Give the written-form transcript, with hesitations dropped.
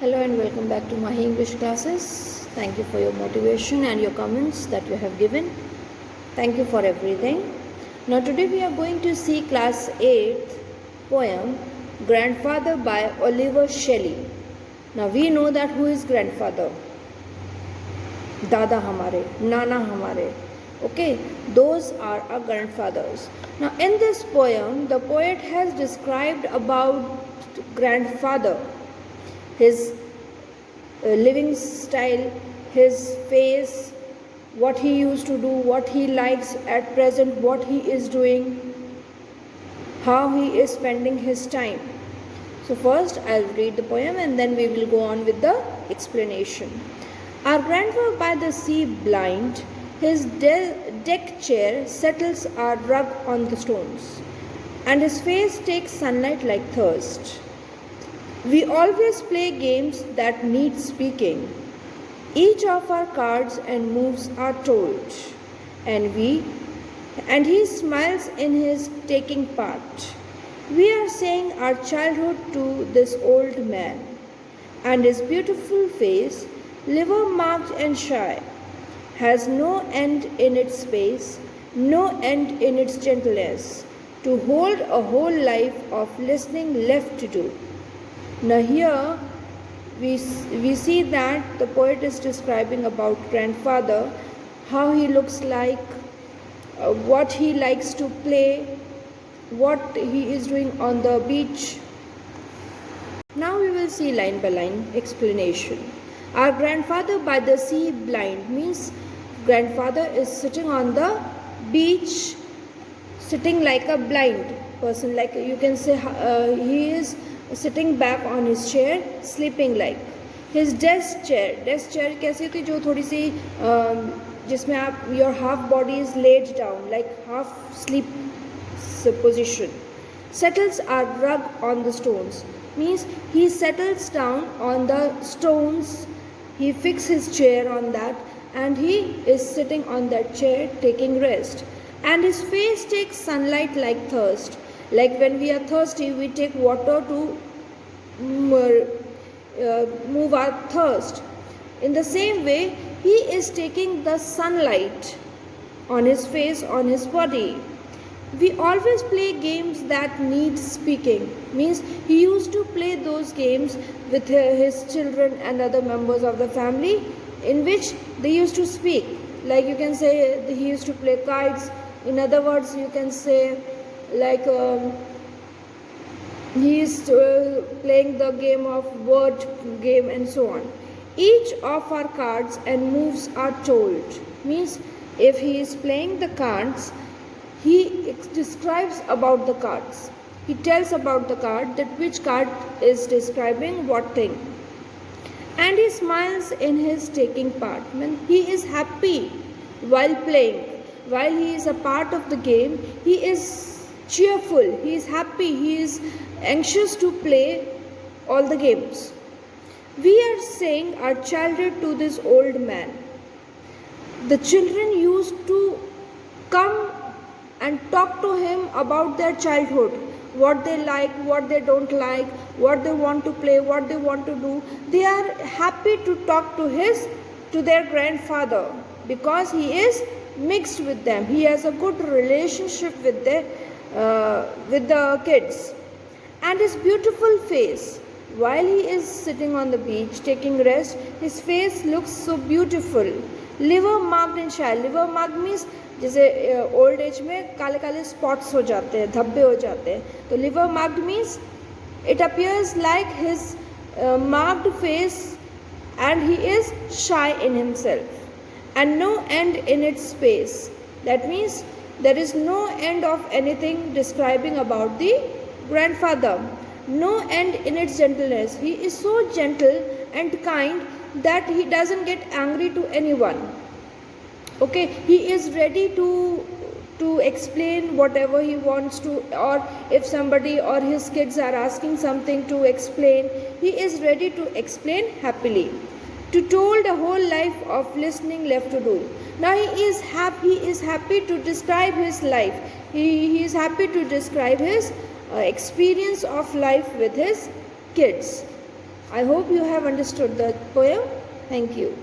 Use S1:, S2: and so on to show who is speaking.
S1: Hello and welcome back to my English classes. Thank you for your motivation and your comments that you have given. Thank you for everything. Now today we are going to see class 8th poem Grandfather by Oliver Shelley. Now we know that who is grandfather? Dada hamare, Nana hamare. Okay, those are our grandfathers. Now in this poem the poet has described about grandfather, his living style, his face, what he used to do, what he likes at present, what he is doing, how he is spending his time. So first I'll read the poem and then we will go on with the explanation. Our grandfather by the sea blind, his deck chair settles our rug on the stones, and his face takes sunlight like thirst. We always play games that need speaking. Each of our cards and moves are told, and he smiles in his taking part. We are saying our childhood to this old man, and his beautiful face, liver marked and shy, has no end in its space, no end in its gentleness, to hold a whole life of listening left to do. Now here we see that the poet is describing about grandfather, how he looks like, what he likes to play, what he is doing on the beach. Now we will see line by line explanation. Our grandfather by the sea blind means grandfather is sitting on the beach, sitting like a blind person, like you can say he is sitting back on his chair, sleeping like. His desk chair कैसी होती जो थोड़ी सी जिसमें आप your half body is laid down like half sleep position. Settles our rug on the stones means he settles down on the stones, he fixes his chair on that and he is sitting on that chair taking rest, and his face takes sunlight like thirst. Like when we are thirsty, we take water to move our thirst. In the same way, he is taking the sunlight on his face, on his body. We always play games that need speaking. Means he used to play those games with his children and other members of the family in which they used to speak. Like you can say he used to play kites. In other words, you can say like he is playing the game of word game and so on. Each of our cards and moves are told. Means if he is playing the cards, he describes about the cards. He tells about the card, that which card is describing what thing. And he smiles in his taking part. He is happy while playing. While he is a part of the game, he is cheerful, he is happy, he is anxious to play all the games. We are saying our childhood to this old man. The children used to come and talk to him about their childhood, what they like, what they don't like, what they want to play, what they want to do. They are happy to talk to their grandfather because he is mixed with them. He has a good relationship with the kids. And his beautiful face, while he is sitting on the beach taking rest, his face looks so beautiful. Liver marked and shy. Liver marked means जैसे old age में काले काले spots हो जाते हैं, धब्बे हो जाते हैं, तो liver marked means it appears like his marked face and he is shy in himself, and no end in its space. That means there is no end of anything describing about the grandfather. No end in its gentleness. He is so gentle and kind that he doesn't get angry to anyone. Okay, he is ready to explain whatever he wants to, or if somebody or his kids are asking something to explain, he is ready to explain happily. To told a whole life of listening left to do. Now he is happy to describe his life. He is happy to describe his experience of life with his kids. I hope you have understood the poem. Thank you.